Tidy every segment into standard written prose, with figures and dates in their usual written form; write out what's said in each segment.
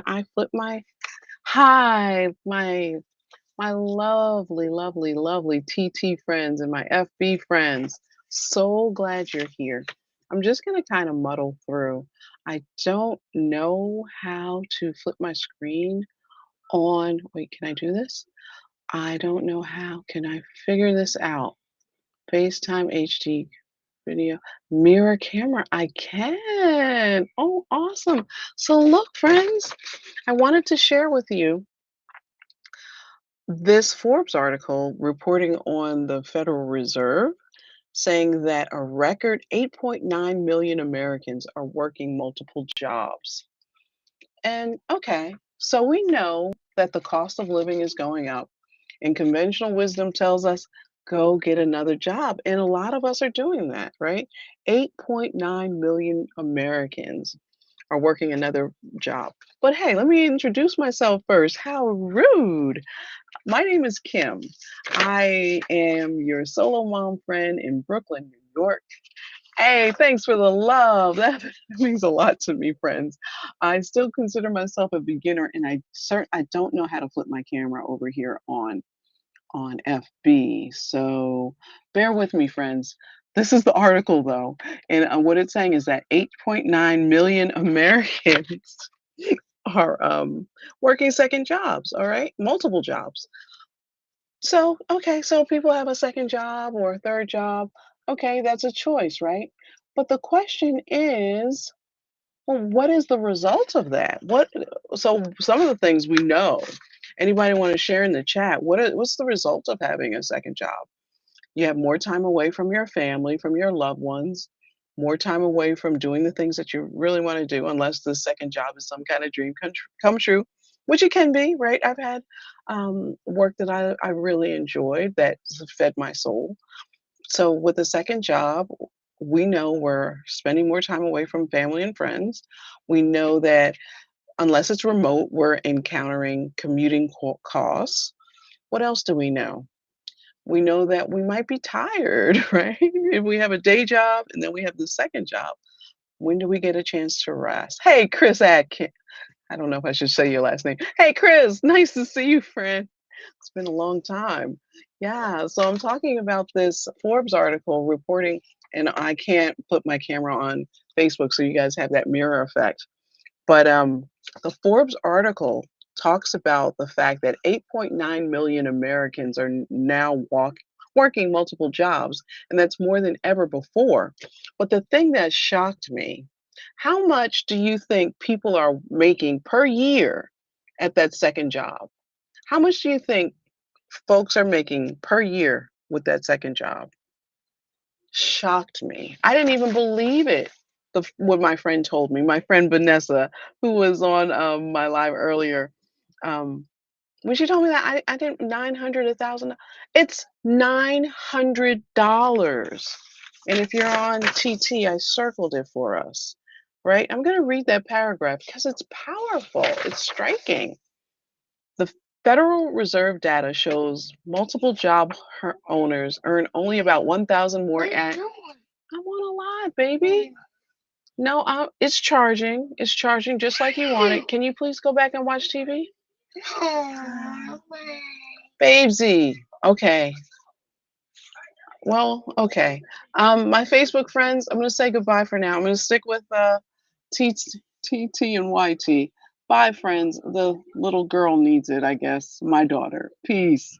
I flip my hi, my lovely, lovely, lovely TT friends and my FB friends. So glad you're here. I'm just going to kind of muddle through. I don't know how to flip my screen on. Wait, can I do this? I don't know how. Can I figure this out? FaceTime HD video mirror camera. I can. Oh, awesome. So, look, friends, I wanted to share with you this Forbes article reporting on the Federal Reserve saying that a record 8.9 million Americans are working multiple jobs. And okay, so we know that the cost of living is going up, and conventional wisdom tells us go get another job. And a lot of us are doing that, right? 8.9 million Americans are working another job. But hey, let me introduce myself first. How rude. My name is Kim. I am your solo mom friend in Brooklyn, New York. Hey, thanks for the love. That means a lot to me, friends. I still consider myself a beginner, and I don't know how to flip my camera over here on FB. So bear with me, friends. This is the article, though, and what it's saying is that 8.9 million Americans are working second jobs. All right, multiple jobs. So, okay, so people have a second job or a third job. Okay, that's a choice, right? But the question is, well, what is the result of that? So some of the things we know. Anybody want to share in the chat? What's the result of having a second job? You have more time away from your family, from your loved ones, more time away from doing the things that you really want to do, unless the second job is some kind of dream come true, which it can be, right? I've had work that I really enjoyed that fed my soul. So, with the second job, we know we're spending more time away from family and friends. We know that unless it's remote, we're encountering commuting costs. What else do we know? We know that we might be tired, right? If we have a day job and then we have the second job, when do we get a chance to rest? Hey, Chris Atkin. I don't know if I should say your last name. Hey, Chris, nice to see you, friend. It's been a long time. Yeah, so I'm talking about this Forbes article reporting, and I can't put my camera on Facebook so you guys have that mirror effect. But the Forbes article talks about the fact that 8.9 million Americans are now working multiple jobs, and that's more than ever before. But the thing that shocked me, how much do you think people are making per year at that second job? How much do you think folks are making per year with that second job? Shocked me. I didn't even believe it. What my friend told me, my friend Vanessa, who was on my live earlier, um, when she told me that I didn't 900, 1,000. It's $900. And if you're on TT, I circled it for us, right? I'm going to read that paragraph because it's powerful. It's striking. The Federal Reserve data shows multiple job owners earn only about 1,000 more at. I'm on a live, baby. No, it's charging. It's charging just like you want it. Can you please go back and watch TV? Babesy. Okay. Well, okay. My Facebook friends, I'm gonna say goodbye for now. I'm gonna stick with TT and YT. Bye, friends. The little girl needs it, I guess. My daughter. Peace.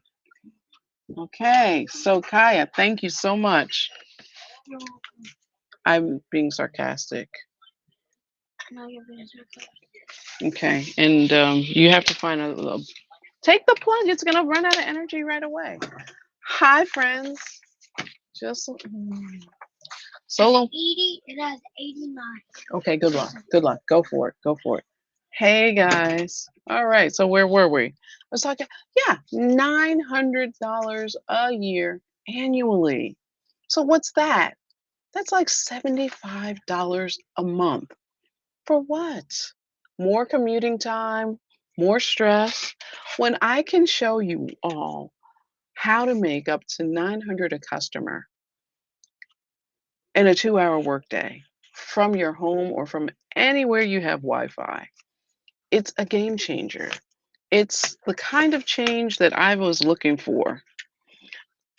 Okay. So Kaya, thank you so much. I'm being sarcastic. Okay. And you have to find a take the plug. It's gonna run out of energy right away. Hi, friends. Just solo. 80. It has 89. Okay, good luck. Good luck. Go for it. Go for it. Hey guys. All right. So where were we? I was talking. Yeah, $900 a year annually. So what's that? That's like $75 a month. For what? More commuting time, more stress. When I can show you all how to make up to 900 a customer in a 2-hour workday from your home or from anywhere you have Wi-Fi. it's a game changer. It's the kind of change that I was looking for.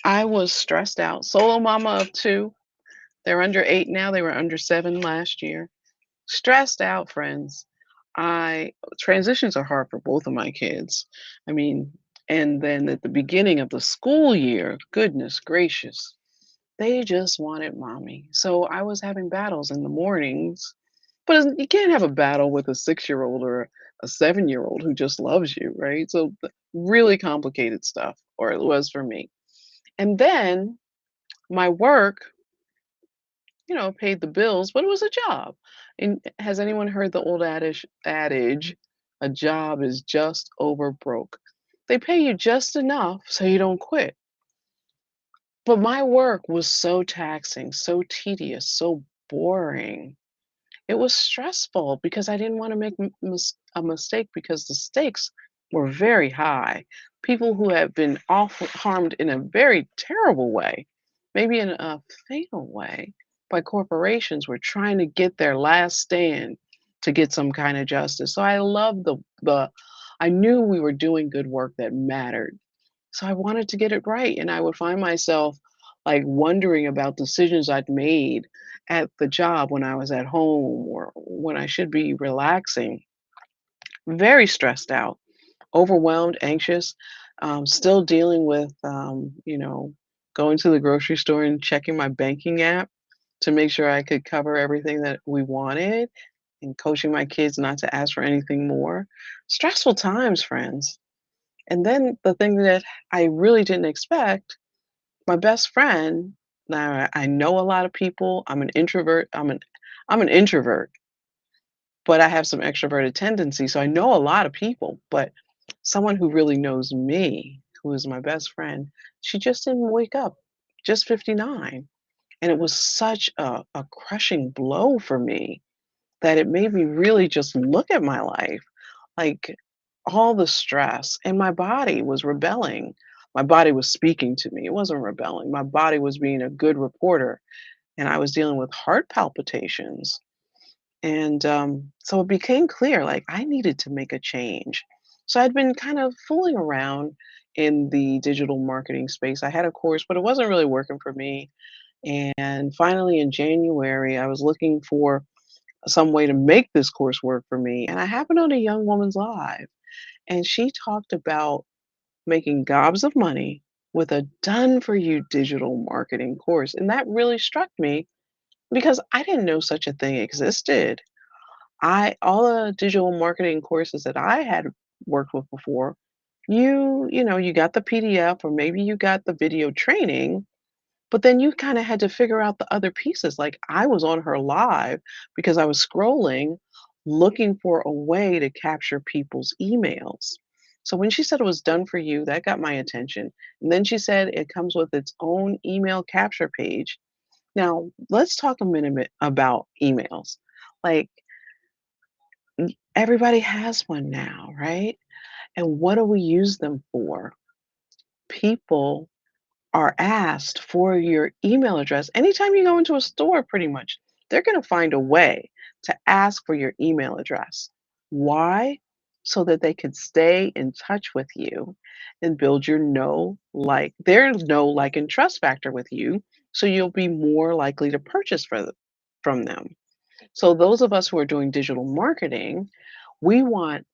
I was stressed out, solo mama of 2. They're under 8 now, they were under 7 last year. Stressed out, friends. I Transitions are hard for both of my kids. I mean, and then at the beginning of the school year, goodness gracious, they just wanted mommy. So I was having battles in the mornings, but you can't have a battle with a 6-year-old or a 7-year-old who just loves you, right? So really complicated stuff, or it was for me. And then my work, paid the bills, but it was a job. And has anyone heard the old adage, a job is just over broke? They pay you just enough so you don't quit. But my work was so taxing, so tedious, so boring. It was stressful because I didn't want to make a mistake because the stakes were very high. People who have been harmed in a very terrible way, maybe in a fatal way, by corporations were trying to get their last stand to get some kind of justice. So I love the I knew we were doing good work that mattered. So I wanted to get it right, and I would find myself, like, wondering about decisions I'd made at the job when I was at home or when I should be relaxing. Very stressed out, overwhelmed, anxious, still dealing with, going to the grocery store and checking my banking app to make sure I could cover everything that we wanted and coaching my kids not to ask for anything more. Stressful times, friends. And then the thing that I really didn't expect, my best friend, now I know a lot of people. I'm an introvert. I'm an introvert, but I have some extroverted tendencies. So I know a lot of people, but someone who really knows me, who is my best friend, she just didn't wake up, just 59. And it was such a crushing blow for me that it made me really just look at my life. Like, all the stress, and my body was rebelling. My body was speaking to me. It wasn't rebelling. My body was being a good reporter, and I was dealing with heart palpitations. And so it became clear, like, I needed to make a change. So I'd been kind of fooling around in the digital marketing space. I had a course, but it wasn't really working for me. And finally, in January, I was looking for some way to make this course work for me. And I happened on a young woman's live, and she talked about making gobs of money with a done for you digital marketing course. And that really struck me because I didn't know such a thing existed. I All the digital marketing courses that I had worked with before, you got the PDF or maybe you got the video training, but then you kinda had to figure out the other pieces, like, I was on her live because I was scrolling, looking for a way to capture people's emails. So when she said it was done for you, that got my attention, and then she said it comes with its own email capture page. Now, let's talk a minute about emails. Like, everybody has one now, right? And what do we use them for? People are asked for your email address. Anytime you go into a store, pretty much, they're going to find a way to ask for your email address. Why? So that they can stay in touch with you and build their know, like, and trust factor with you. So you'll be more likely to purchase from them. So, those of us who are doing digital marketing, we want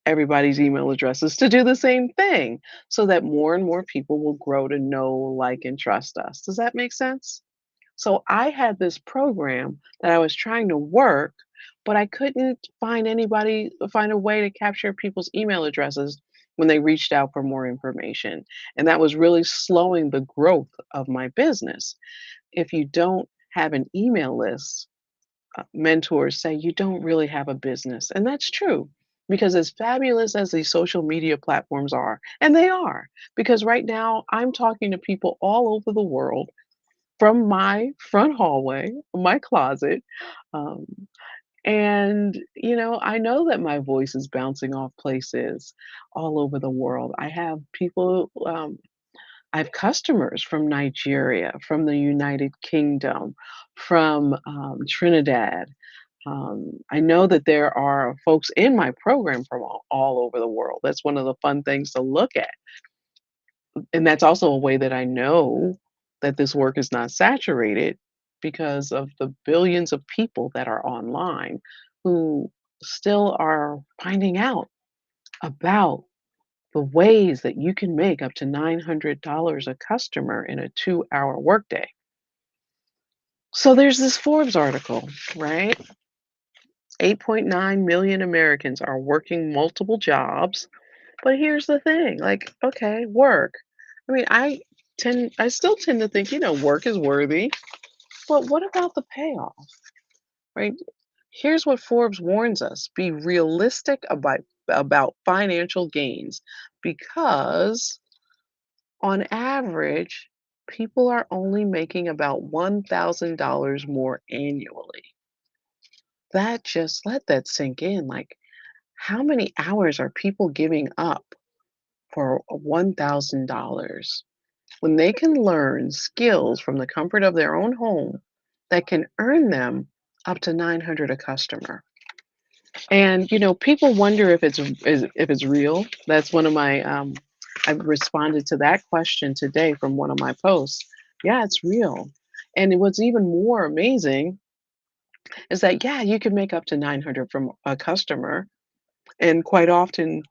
everybody's email addresses to do the same thing so that more and more people will grow to know, like, and trust us. Does that make sense? So I had this program that I was trying to work, but I couldn't find a way to capture people's email addresses when they reached out for more information. And that was really slowing the growth of my business. If you don't have an email list, mentors say you don't really have a business. And that's true because as fabulous as these social media platforms are, and they are, because right now I'm talking to people all over the world from my front hallway, my closet. Um, and, I know that my voice is bouncing off places all over the world. I have customers from Nigeria, from the United Kingdom, from Trinidad, I know that there are folks in my program from all over the world. That's one of the fun things to look at. And that's also a way that I know that this work is not saturated because of the billions of people that are online who still are finding out about the ways that you can make up to $900 a customer in a 2-hour workday. So there's this Forbes article, right? 8.9 million Americans are working multiple jobs. But here's the thing, like, okay, work. I mean, I still tend to think, work is worthy, but what about the payoff, right? Here's what Forbes warns us: be realistic about financial gains because on average, people are only making about $1,000 more annually. That just let that sink in. Like, how many hours are people giving up for $1,000 when they can learn skills from the comfort of their own home that can earn them up to 900 a customer? And people wonder if it's real. That's one of my I've responded to that question today from one of my posts. Yeah, it's real. And what's even more amazing is that yeah, you can make up to 900 from a customer, and quite often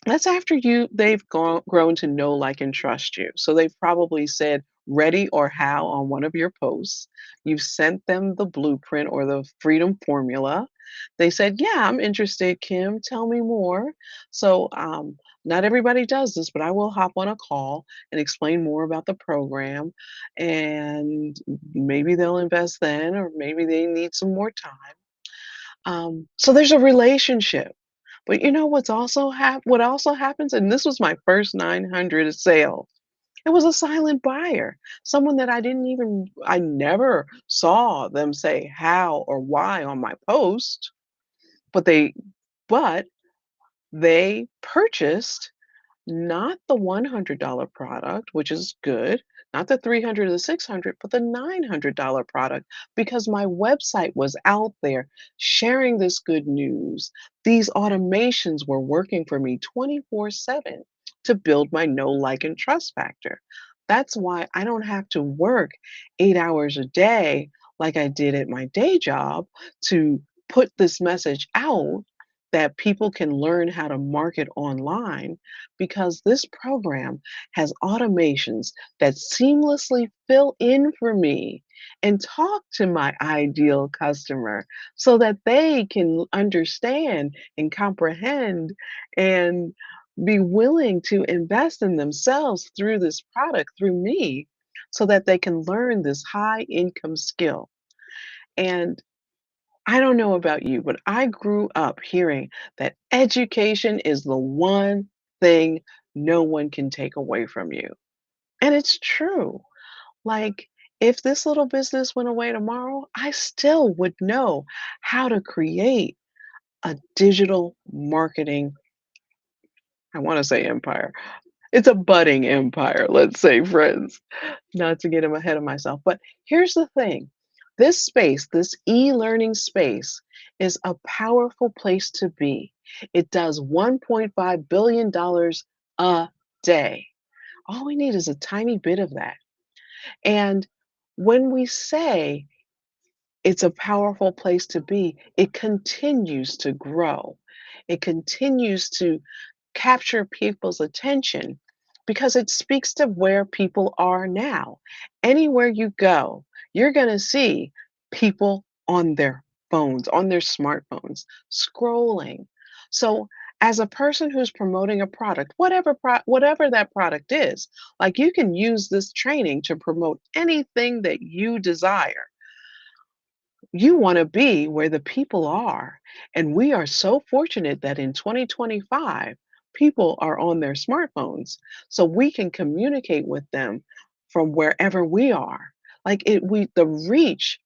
that's after they've grown to know, like, and trust you. So they've probably said ready or how on one of your posts. You've sent them the blueprint or the freedom formula. They said, "Yeah, I'm interested, Kim. Tell me more." So not everybody does this, but I will hop on a call and explain more about the program. And maybe they'll invest then, or maybe they need some more time. So there's a relationship. But you know what also happens? And this was my first 900 sale. It was a silent buyer, someone that I never saw them say how or why on my post, but but they purchased not the $100 product, which is good, not the 300 or the 600, but the $900 product because my website was out there sharing this good news. These automations were working for me 24/7 to build my know, like, and trust factor. That's why I don't have to work 8 hours a day like I did at my day job to put this message out that people can learn how to market online because this program has automations that seamlessly fill in for me and talk to my ideal customer so that they can understand and comprehend and be willing to invest in themselves through this product, through me, so that they can learn this high income skill. And I don't know about you, but I grew up hearing that education is the one thing no one can take away from you. And it's true. Like, if this little business went away tomorrow, I still would know how to create a digital marketing, I want to say empire. It's a budding empire, let's say, friends, not to get ahead of myself. But here's the thing: this space, this e learning space, is a powerful place to be. It does $1.5 billion a day. All we need is a tiny bit of that. And when we say it's a powerful place to be, it continues to grow. It continues to capture people's attention because it speaks to where people are now. Anywhere you go, you're going to see people on their phones, on their smartphones, scrolling. So, as a person who's promoting a product, whatever that product is, like, you can use this training to promote anything that you desire. You want to be where the people are. And we are so fortunate that in 2025, people are on their smartphones. So we can communicate with them from wherever we are. The reach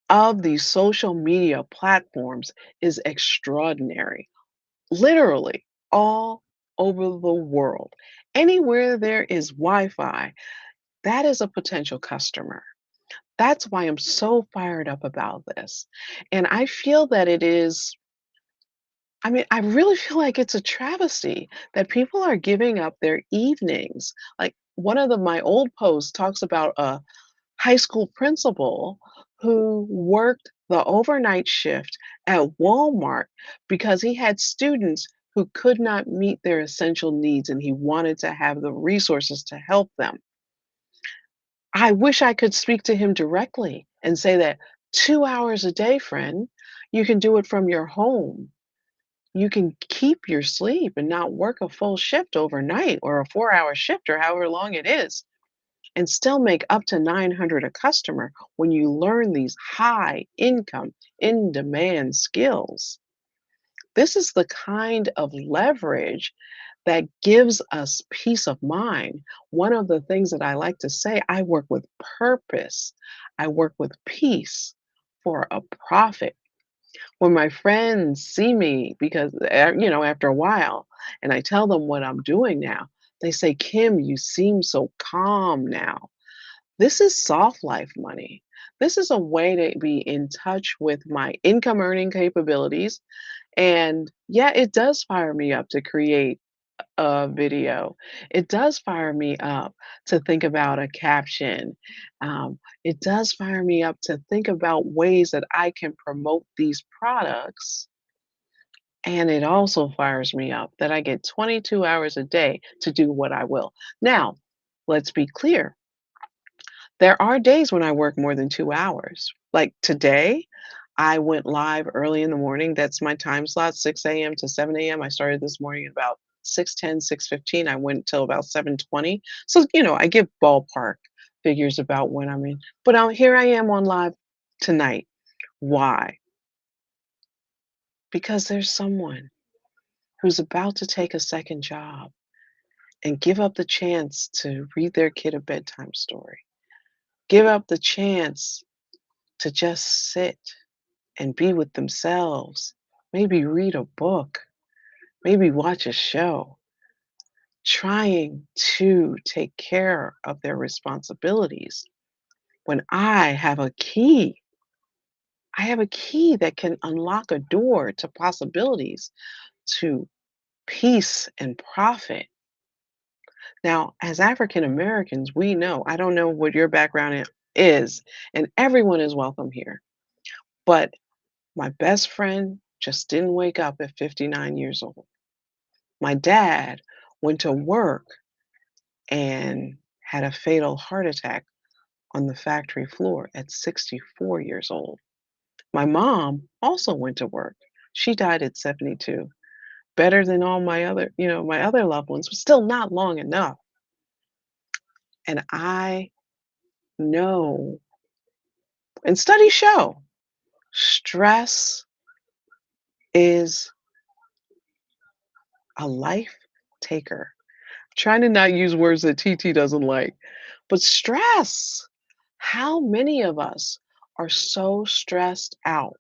of these social media platforms is extraordinary, literally all over the world. Anywhere there is Wi Fi, that is a potential customer. That's why I'm so fired up about this. And I feel that it is I mean, I really feel like it's a travesty that people are giving up their evenings. Like one of my old posts talks about a high school principal who worked the overnight shift at Walmart because he had students who could not meet their essential needs and he wanted to have the resources to help them. I wish I could speak to him directly and say that 2 hours a day, friend, you can do it from your home. You can keep your sleep and not work a full shift overnight or a 4 hour shift or however long it is and still make up to 900 a customer when you learn these high income, in demand skills. This is the kind of leverage that gives us peace of mind. One of the things that I like to say, I work with purpose, I work with peace for a profit. When my friends see me, because after a while, and I tell them what I'm doing now, they say, Kim, you seem so calm now. This is soft life money. This is a way to be in touch with my income earning capabilities. And yeah, it does fire me up to create a video. It does fire me up to think about a caption. It does fire me up to think about ways that I can promote these products. And it also fires me up that I get 22 hours a day to do what I will. Now, let's be clear. There are days when I work more than 2 hours. Like today, I went live early in the morning. That's my time slot, 6 a.m. to 7 a.m. I started this morning at about 6:10, 6:15. I went till about 7:20. So, I give ballpark figures about when I'm in. But here I am on live tonight. Why? Because there's someone who's about to take a second job and give up the chance to read their kid a bedtime story, give up the chance to just sit and be with themselves, maybe read a book, maybe watch a show, trying to take care of their responsibilities. When I have a key that can unlock a door to possibilities, to peace and profit. Now, as African Americans, we know, I don't know what your background is, and everyone is welcome here. But my best friend just didn't wake up at 59 years old. My dad went to work and had a fatal heart attack on the factory floor at 64 years old. My mom also went to work. She died at 72. Better than all my other loved ones, but still not long enough. And I know, and studies show, stress is a life taker. Trying to not use words that TT doesn't like, but stress. How many of us are so stressed out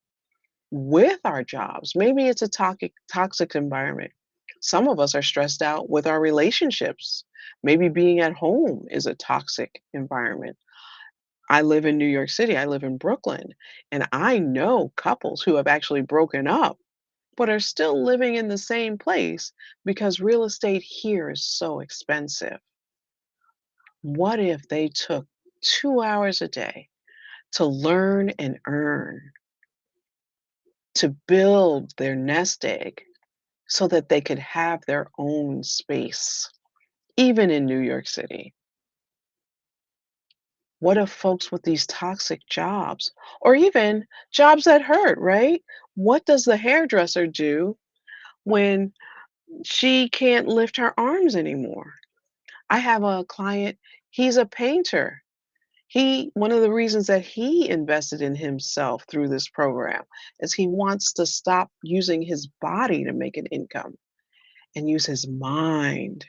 with our jobs? Maybe it's a toxic environment. Some of us are stressed out with our relationships. Maybe being at home is a toxic environment. I live in New York City, I live in Brooklyn, and I know couples who have actually broken up but are still living in the same place because real estate here is so expensive. What if they took 2 hours a day to learn and earn, to build their nest egg so that they could have their own space, even in New York City? What if folks with these toxic jobs, or even jobs that hurt, right? What does the hairdresser do when she can't lift her arms anymore? I have a client, he's a painter. One of the reasons that he invested in himself through this program is he wants to stop using his body to make an income and use his mind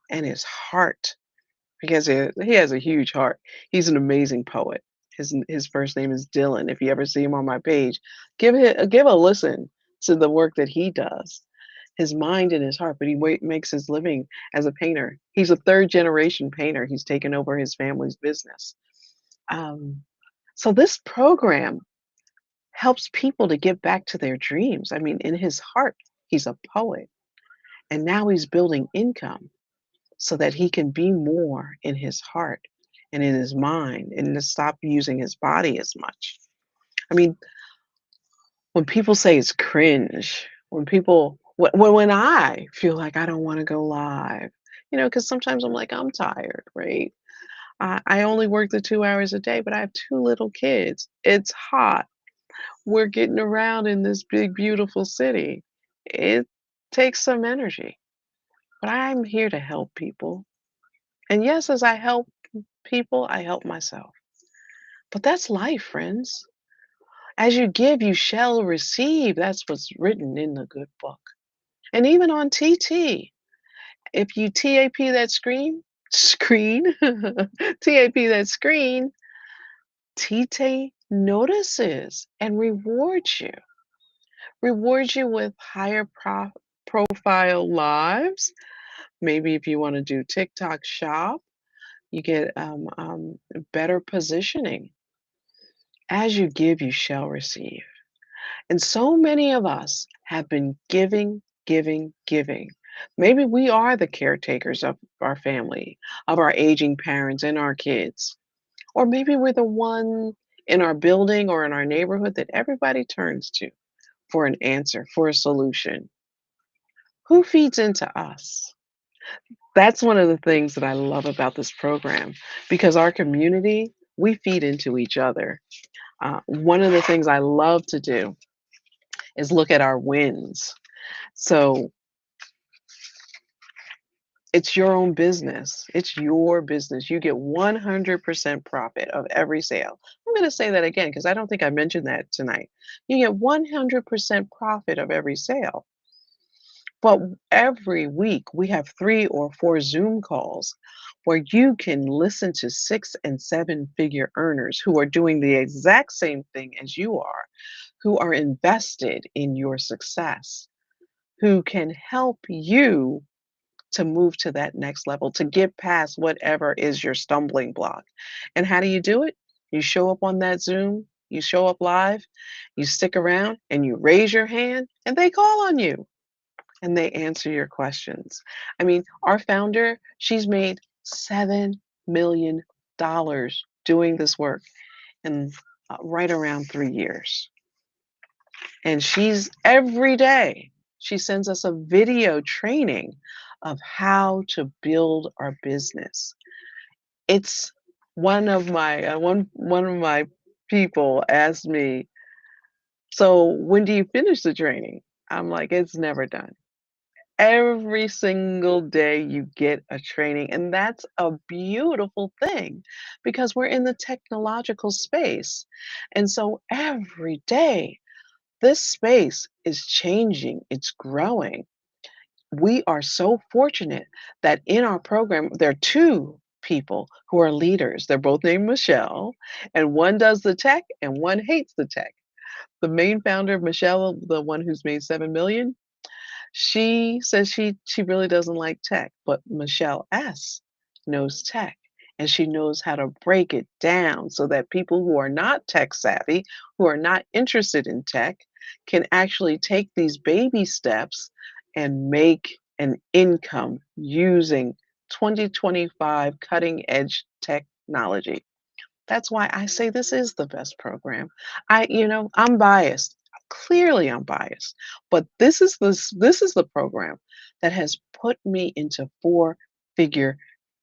and his heart because he has a huge heart. He's an amazing poet. His first name is Dylan. If you ever see him on my page, give a listen to the work that he does. His mind and his heart, but he makes his living as a painter. He's a third generation painter. He's taken over his family's business. Um, So this program helps people to get back to their dreams. I mean, in his heart, he's a poet, and now he's building income so that he can be more in his heart and in his mind and to stop using his body as much. I mean, when people say it's cringe, when people when I feel like I don't want to go live, because sometimes I'm like, I'm tired, right? I only work the 2 hours a day, but I have two little kids. It's hot. We're getting around in this big, beautiful city. It takes some energy, but I'm here to help people. And yes, as I help people, I help myself. But that's life, friends. As you give, you shall receive. That's what's written in the good book. And even on TT, if you TAP that TAP that screen, TT notices and rewards you with higher profile lives. Maybe if you want to do TikTok shop, you get better positioning. As you give, you shall receive. And so many of us have been giving, giving, giving. Maybe we are the caretakers of our family, of our aging parents and our kids. Or maybe we're the one in our building or in our neighborhood that everybody turns to for an answer, for a solution. Who feeds into us? That's one of the things that I love about this program because our community, we feed into each other. One of the things I love to do is look at our wins. So it's your own business. It's your business. You get 100% profit of every sale. I'm going to say that again because I don't think I mentioned that tonight. You get 100% profit of every sale. But every week we have 3 or 4 Zoom calls where you can listen to 6 and 7 figure earners who are doing the exact same thing as you are, who are invested in your success, who can help you to move to that next level, to get past whatever is your stumbling block. And how do you do it? You show up on that Zoom, you show up live, you stick around, and you raise your hand, and they call on you and they answer your questions. I mean, our founder, she's made $7 million doing this work in right around 3 years. And she's every day, she sends us a video training of how to build our business. It's one of my people asked me, "So when do you finish the training?" I'm like, "It's never done." Every single day you get a training, and that's a beautiful thing because we're in the technological space. And so every day this space is changing, it's growing. We are so fortunate that in our program, there are two people who are leaders. They're both named Michelle, and one does the tech and one hates the tech. The main founder, Michelle, the one who's made 7 million, she says she really doesn't like tech, but Michelle S knows tech and she knows how to break it down so that people who are not tech savvy, who are not interested in tech, can actually take these baby steps and make an income using 2025 cutting edge technology. That's why I say this is the best program. I'm biased. Clearly I'm biased. But this is the program that has put me into 4 figure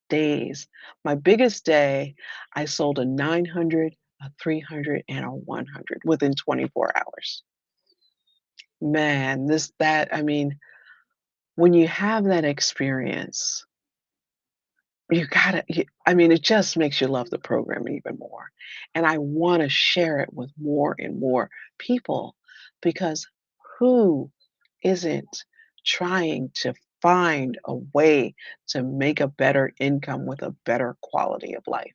days. My biggest day, I sold a 900, a 300, and a 100 within 24 hours. Man, I mean, when you have that experience, I mean, it just makes you love the program even more. And I want to share it with more and more people because who isn't trying to find a way to make a better income with a better quality of life?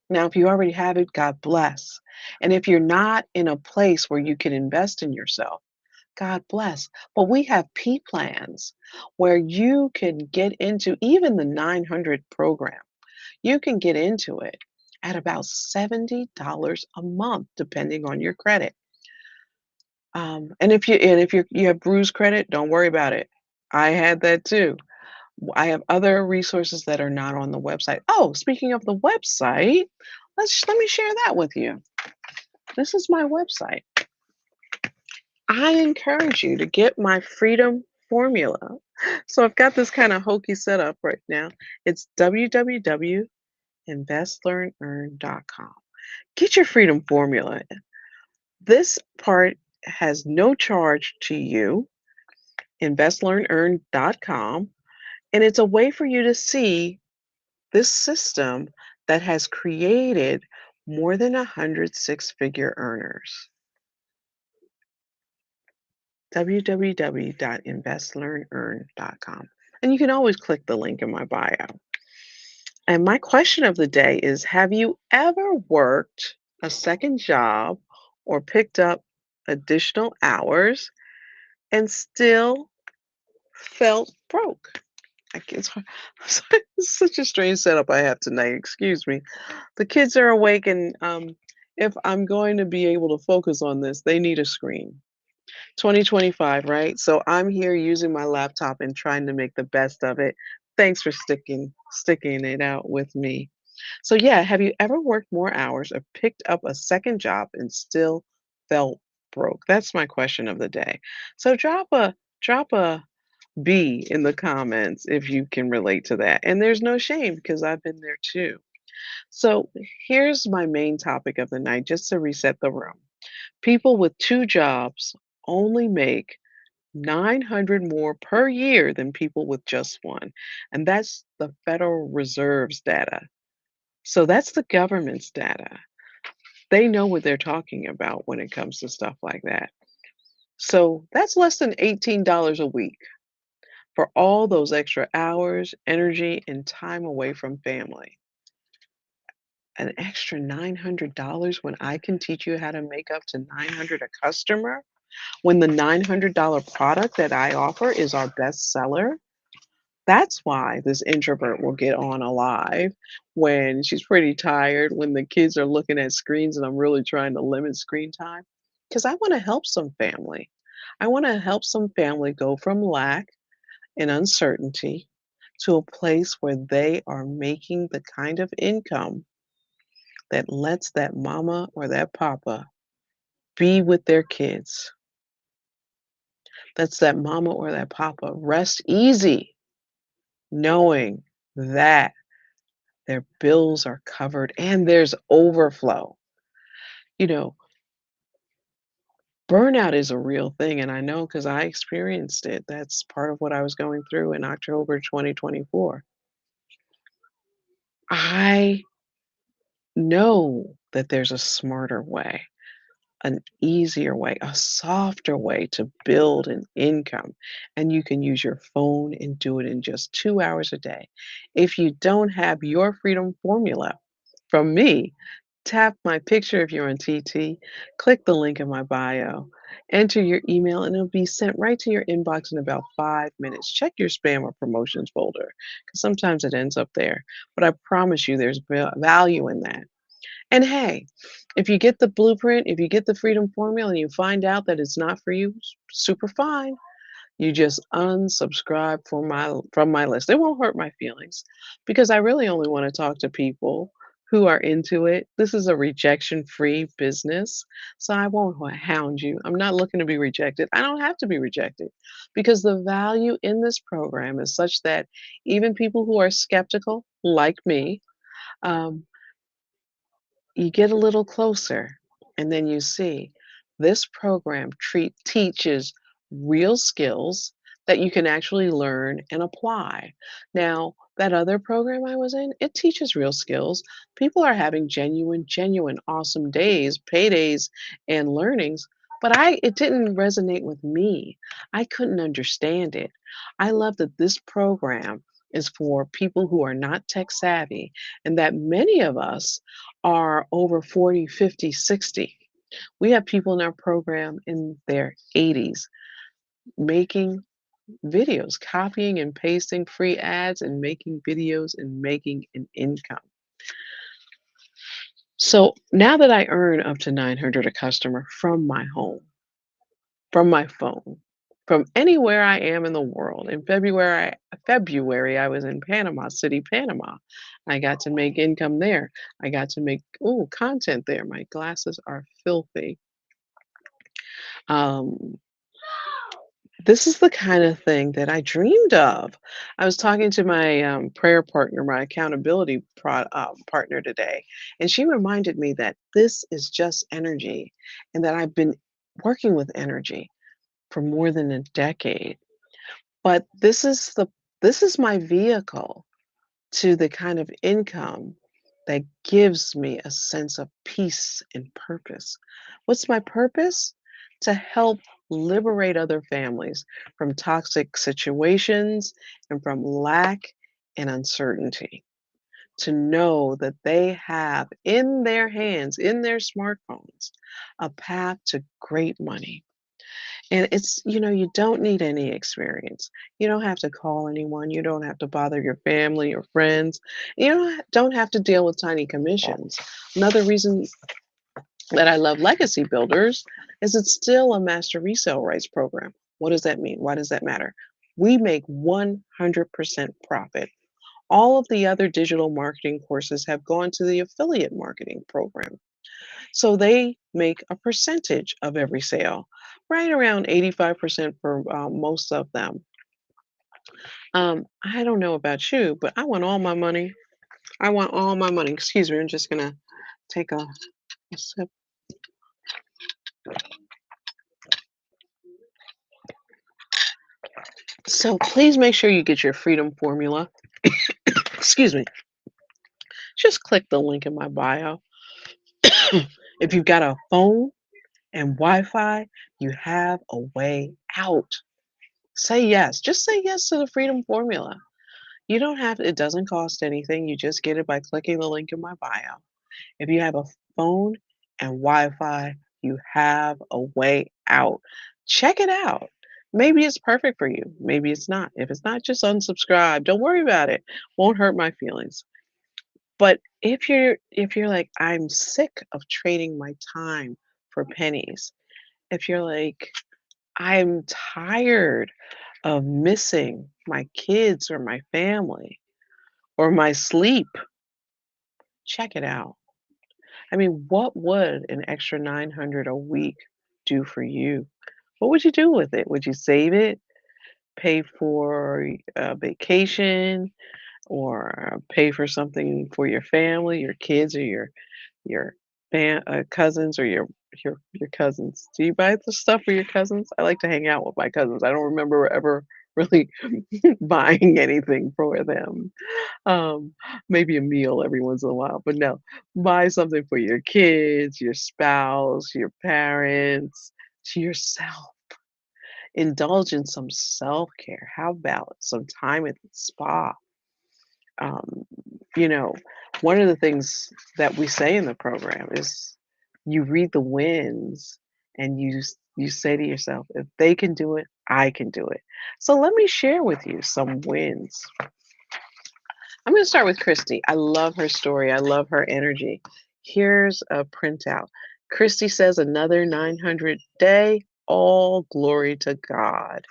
Now, if you already have it, God bless. And if you're not in a place where you can invest in yourself, God bless. But we have P plans where you can get into even the 900 program. You can get into it at about $70 a month, depending on your credit. And if you have bruised credit, don't worry about it. I had that too. I have other resources that are not on the website. Oh, speaking of the website, let me share that with you. This is my website. I encourage you to get my freedom formula. So I've got this kind of hokey setup right now. It's www.investlearnearn.com. Get your freedom formula. This part has no charge to you, investlearnearn.com, and it's a way for you to see this system that has created more than 100 six-figure earners. www.investlearnearn.com. And you can always click the link in my bio. And my question of the day is, have you ever worked a second job or picked up additional hours and still felt broke? It's it's such a strange setup I have tonight. Excuse me. The kids are awake, and if I'm going to be able to focus on this, they need a screen. 2025, right? So I'm here using my laptop and trying to make the best of it. Thanks for sticking it out with me. So yeah, have you ever worked more hours or picked up a second job and still felt broke? That's my question of the day. So drop a B in the comments if you can relate to that. And there's no shame because I've been there too. So here's my main topic of the night, just to reset the room. People with two jobs only make 900 more per year than people with just one. And that's the Federal Reserve's data. So that's the government's data. They know what they're talking about when it comes to stuff like that. So that's less than $18 a week for all those extra hours, energy, and time away from family. An extra $900 when I can teach you how to make up to 900 a customer, when the $900 product that I offer is our best seller. That's why this introvert will get on a live when she's pretty tired, when the kids are looking at screens and I'm really trying to limit screen time, because I want to help some family. I want to help some family go from lack and uncertainty to a place where they are making the kind of income that lets that mama or that papa be with their kids. That's that mama or that papa rest easy knowing that their bills are covered and there's overflow. You know, burnout is a real thing, and I know because I experienced it. That's part of what I was going through in October 2024. I know that there's a smarter way, an easier way, a softer way to build an income. And you can use your phone and do it in just 2 hours a day. If you don't have your freedom formula from me, tap my picture if you're on TT, click the link in my bio, enter your email, and it'll be sent right to your inbox in about 5 minutes. Check your spam or promotions folder because sometimes it ends up there. But I promise you there's value in that. And hey, if you get the blueprint, if you get the freedom formula and you find out that it's not for you, super fine. You just unsubscribe from my list. It won't hurt my feelings because I really only want to talk to people who are into it. This is a rejection-free business, so I won't hound you. I'm not looking to be rejected. I don't have to be rejected because the value in this program is such that even people who are skeptical, like me, um, you get a little closer and then you see this program teaches real skills that you can actually learn and apply. Now, that other program I was in, it teaches real skills. People are having genuine, awesome days, paydays, and learnings, but it didn't resonate with me. I couldn't understand it. I love that this program is for people who are not tech savvy and that many of us are over 40, 50, 60. We have people in our program in their 80s making videos, copying and pasting free ads and making videos and making an income. So now that I earn up to 900 a customer from my home, from my phone, from anywhere I am in the world. In February, I was in Panama City, Panama. I got to make income there. I got to make content there. My glasses are filthy. Um, this is the kind of thing that I dreamed of. I was talking to my prayer partner, my accountability partner today, and she reminded me that this is just energy and that I've been working with energy for more than a decade. But this is my vehicle to the kind of income that gives me a sense of peace and purpose. What's my purpose? To help liberate other families from toxic situations and from lack and uncertainty. To know that they have in their hands, in their smartphones, a path to great money. And you don't need any experience. You don't have to call anyone. You don't have to bother your family or friends. You don't have to deal with tiny commissions. Another reason that I love Legacy Builders is it's still a master resale rights program. What does that mean? Why does that matter? We make 100% profit. All of the other digital marketing courses have gone to the affiliate marketing program. So they make a percentage of every sale, right around 85% for most of them. I don't know about you, but I want all my money. I want all my money. Excuse me, I'm just gonna take a sip. So please make sure you get your freedom formula. Excuse me. Just click the link in my bio. If you've got a phone and Wi-Fi, you have a way out. Say yes. Just say yes to the freedom formula. You don't have it doesn't cost anything. You just get it by clicking the link in my bio. If you have a phone and Wi-Fi, you have a way out. Check it out. Maybe it's perfect for you. Maybe it's not. If it's not, just unsubscribe. Don't worry about it. Won't hurt my feelings. But if you're like, I'm sick of trading my time for pennies. If you're like, I'm tired of missing my kids or my family or my sleep, check it out. I mean, what would an extra 900 a week do for you? What would you do with it? Would you save it, pay for a vacation, or pay for something for your family, your kids, or your cousins, or your cousins? Do you buy the stuff for your cousins? I like to hang out with my cousins. I don't remember ever really buying anything for them. Maybe a meal every once in a while, but no, buy something for your kids, your spouse, your parents, to yourself. Indulge in some self-care. How about some time at the spa? Um, you know, one of the things that we say in the program is you read the wins and you say to yourself, if they can do it, I can do it. So let me share with you some wins. I'm going to start with Christy. I love her story. I love her energy. Here's a printout. Christy says another 900 day. All glory to God.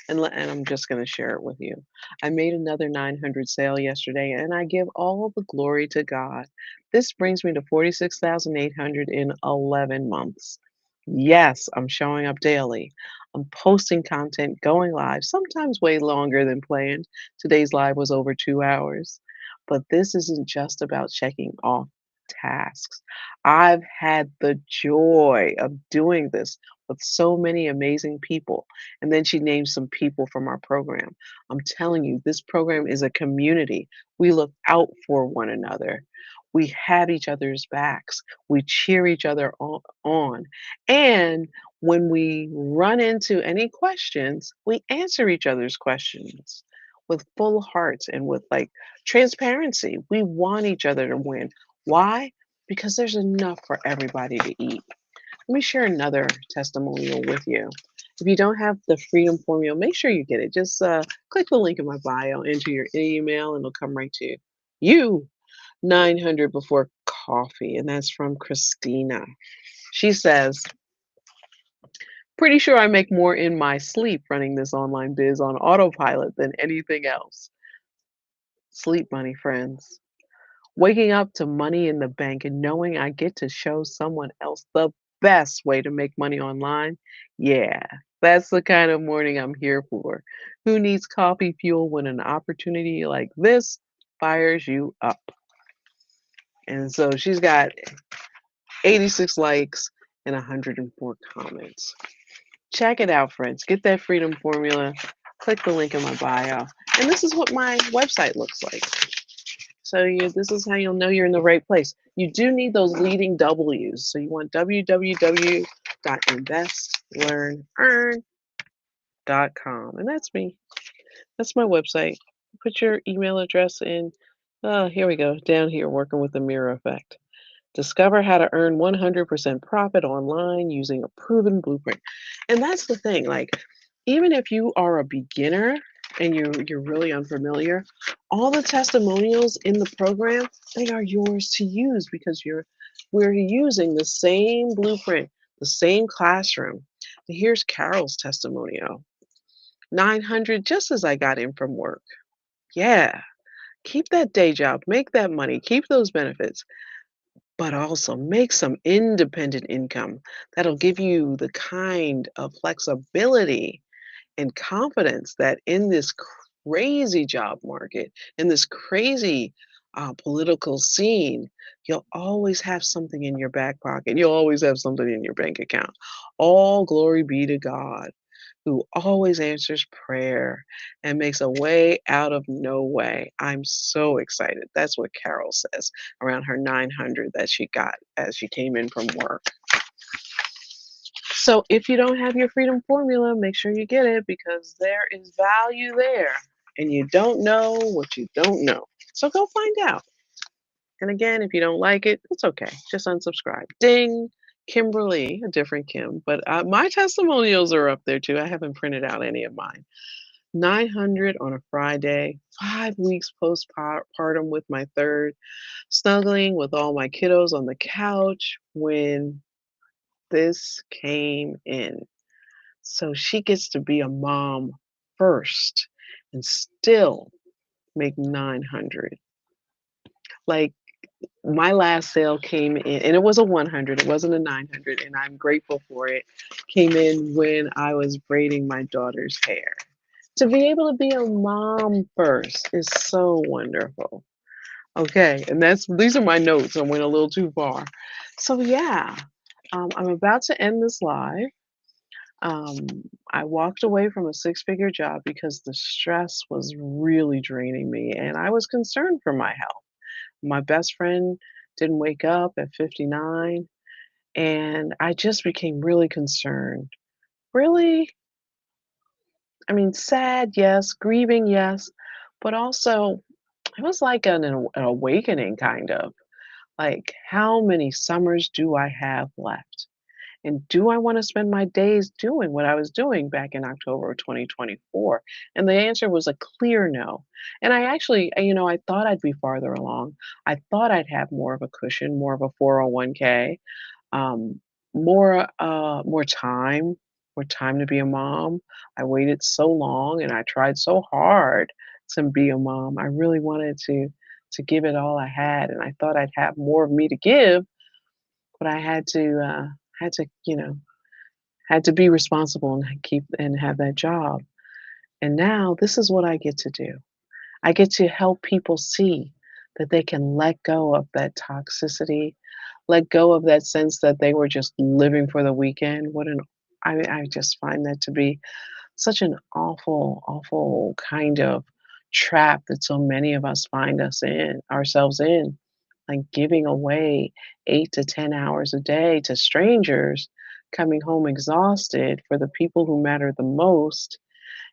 And I'm just going to share it with you. I made another 900 sale yesterday, and I give all the glory to God. This brings me to 46,800 in 11 months. Yes, I'm showing up daily. I'm posting content, going live, sometimes way longer than planned. Today's live was over 2 hours. But this isn't just about checking off tasks. I've had the joy of doing this with so many amazing people. And then she named some people from our program. I'm telling you, this program is a community. We look out for one another. We have each other's backs. We cheer each other on. And when we run into any questions, we answer each other's questions with full hearts and with like transparency. We want each other to win. Why? Because there's enough for everybody to eat. Let me share another testimonial with you. If you don't have the Freedom Formula, make sure you get it. Just click the link in my bio, enter your email, and it'll come right to you. 900 before coffee, and that's from Christina. She says, pretty sure I make more in my sleep running this online biz on autopilot than anything else. Sleep money, friends. Waking up to money in the bank and knowing I get to show someone else the best way to make money online. Yeah, that's the kind of morning I'm here for. Who needs coffee fuel when an opportunity like this fires you up? And so she's got 86 likes and 104 comments. Check it out, friends. Get that freedom formula. Click the link in my bio. And this is what my website looks like. So this is how you'll know you're in the right place. You do need those leading W's. So you want www.investlearnearn.com. And that's me. That's my website. Put your email address in. Oh, here we go. Down here, working with the mirror effect. Discover how to earn 100% profit online using a proven blueprint. And that's the thing, like, even if you are a beginner and you're really unfamiliar, all the testimonials in the program, they are yours to use because we're using the same blueprint, the same classroom. Here's Carol's testimonial. 900 just as I got in from work. Yeah, keep that day job, make that money, keep those benefits, but also make some independent income that'll give you the kind of flexibility and confidence that in this crazy job market, in this crazy political scene, you'll always have something in your back pocket. You'll always have something in your bank account. All glory be to God, who always answers prayer and makes a way out of no way. I'm so excited. That's what Carol says around her 900 that she got as she came in from work. So if you don't have your freedom formula, make sure you get it because there is value there. And you don't know what you don't know. So go find out. And again, if you don't like it, it's okay. Just unsubscribe. Ding. Kimberly, a different Kim, but my testimonials are up there too. I haven't printed out any of mine. 900 on a Friday, 5 weeks postpartum with my third, snuggling with all my kiddos on the couch when this came in. So she gets to be a mom first and still make 900. Like my last sale came in, and it was a 100, it wasn't a 900, and I'm grateful for it. Came in when I was braiding my daughter's hair. To be able to be a mom first is so wonderful. Okay, and these are my notes. I went a little too far. So yeah, I'm about to end this live. Um, I walked away from a six-figure job because the stress was really draining me, and I was concerned for my health. My best friend didn't wake up at 59, and I just became really concerned. Really, I mean, sad, yes, grieving, yes, but also it was like an awakening, kind of. Like, how many summers do I have left? And do I want to spend my days doing what I was doing back in October of 2024? And the answer was a clear no. And I actually, I thought I'd be farther along. I thought I'd have more of a cushion, more of a 401k, um, more time to be a mom. I waited so long and I tried so hard to be a mom. I really wanted to give it all I had, and I thought I'd have more of me to give, but I had to, had to be responsible and keep and have that job. And now this is what I get to do. I get to help people see that they can let go of that toxicity, let go of that sense that they were just living for the weekend. I just find that to be such an awful, awful kind of trap that so many of us find ourselves in, like giving away 8 to 10 hours a day to strangers, coming home exhausted for the people who matter the most,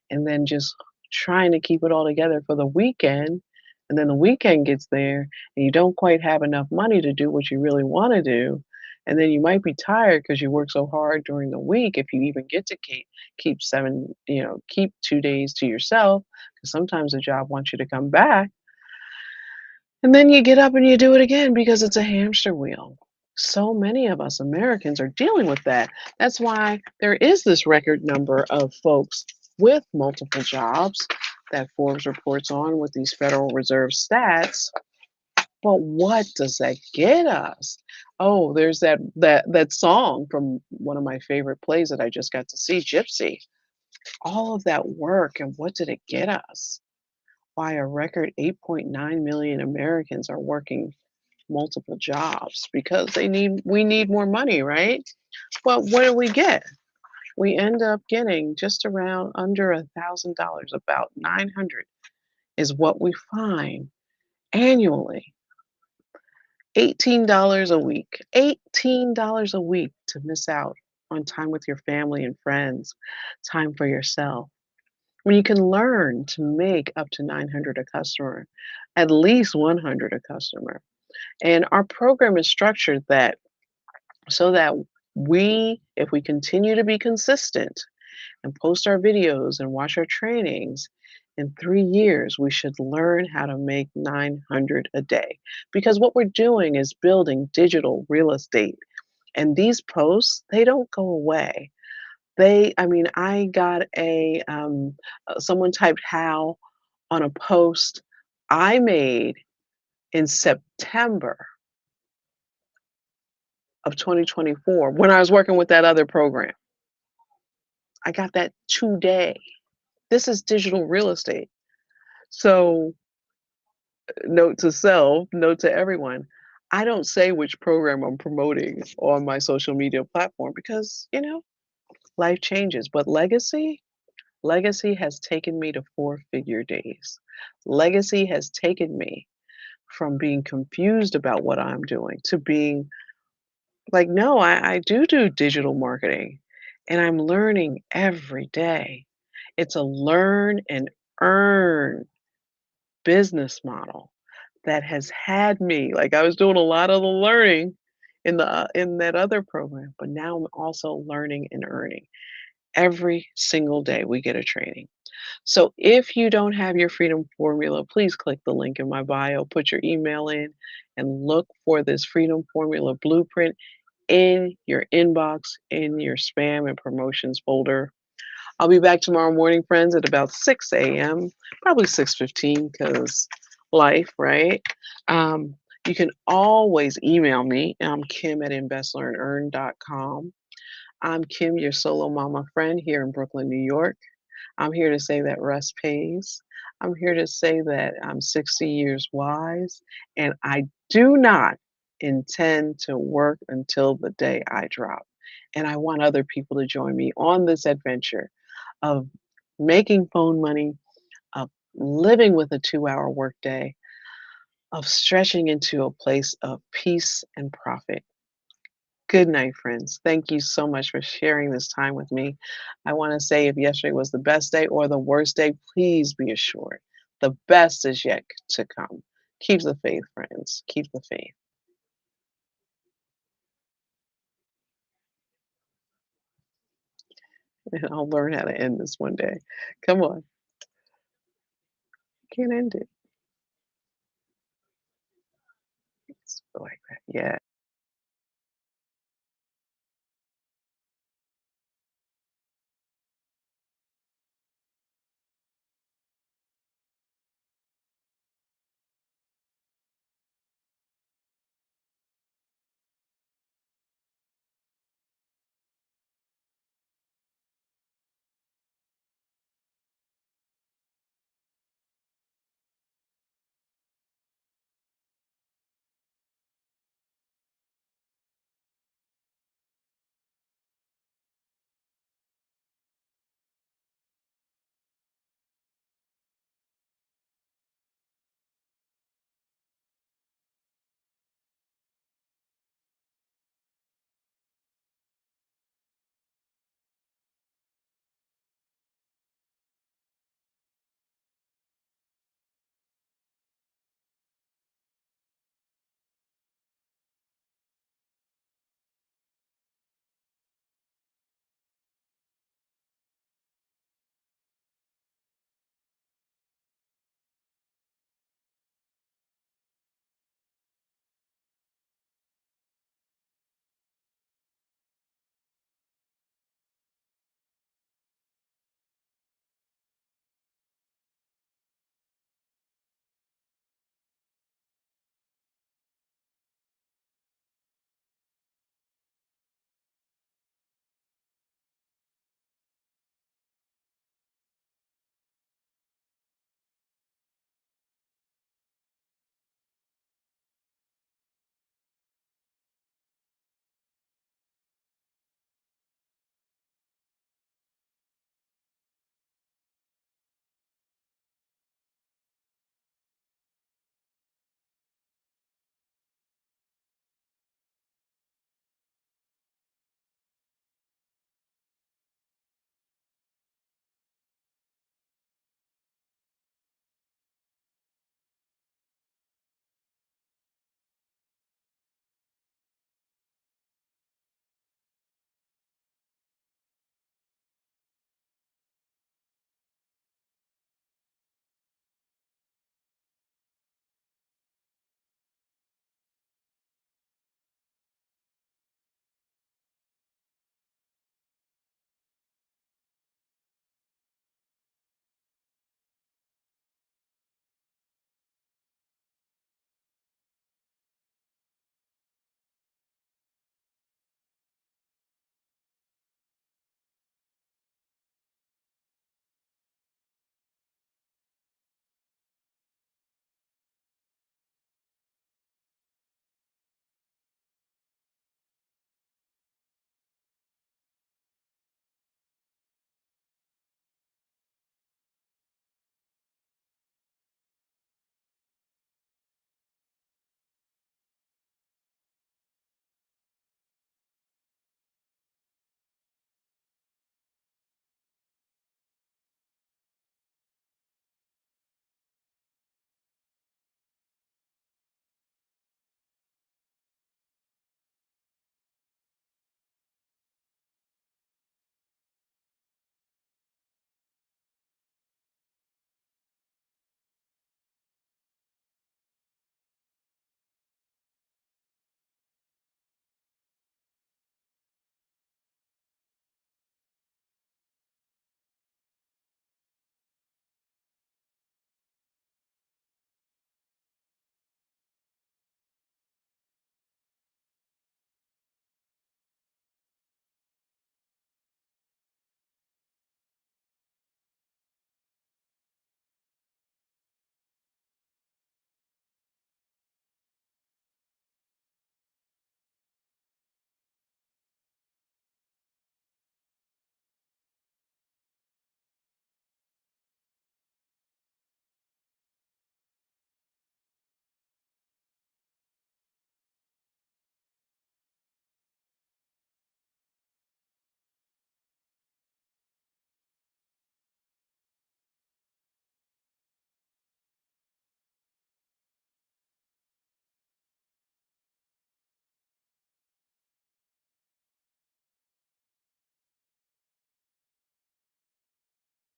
and then just trying to keep it all together for the weekend. And then the weekend gets there and you don't quite have enough money to do what you really want to do. And then you might be tired because you work so hard during the week if you even get to keep 2 days to yourself, because sometimes the job wants you to come back. And then you get up and you do it again because it's a hamster wheel. So many of us Americans are dealing with that. That's why there is this record number of folks with multiple jobs that Forbes reports on with these Federal Reserve stats. But what does that get us? Oh, there's that song from one of my favorite plays that I just got to see, Gypsy. All of that work, and what did it get us? Why a record 8.9 million Americans are working multiple jobs because we need more money, right? But what do we get? We end up getting just around under $1,000, about 900 is what we find annually. $18 a week. $18 a week to miss out on time with your family and friends, time for yourself. When you can learn to make up to 900 a customer, at least 100 a customer. And our program is structured that so that if we continue to be consistent and post our videos and watch our trainings, in 3 years, we should learn how to make 900 a day. Because what we're doing is building digital real estate. And these posts, they don't go away. I mean, I got someone typed how on a post I made in September of 2024 when I was working with that other program. I got that today. This is digital real estate. So, note to self, note to everyone. I don't say which program I'm promoting on my social media platform because, life changes. But legacy has taken me to four-figure days. Legacy has taken me from being confused about what I'm doing to being like, no, I do digital marketing and I'm learning every day. It's a learn and earn business model that has had me like I was doing a lot of the learning in that other program, but now I'm also learning and earning. Every single day we get a training. So if you don't have your freedom formula, please click the link in my bio, put your email in, and look for this freedom formula blueprint in your inbox, in your spam and promotions folder. I'll be back tomorrow morning, friends, at about 6 a.m., probably 6:15, because life, right? Um, you can always email me. I'm Kim at investlearnearn.com. I'm Kim, your solo mama friend here in Brooklyn, New York. I'm here to say that rest pays. I'm here to say that I'm 60 years wise, and I do not intend to work until the day I drop. And I want other people to join me on this adventure of making phone money, of living with a 2-hour workday, of stretching into a place of peace and profit. Good night, friends. Thank you so much for sharing this time with me. I want to say if yesterday was the best day or the worst day, please be assured the best is yet to come. Keep the faith, friends. Keep the faith. And I'll learn how to end this one day. Come on. Can't end it. It's like that. Yeah.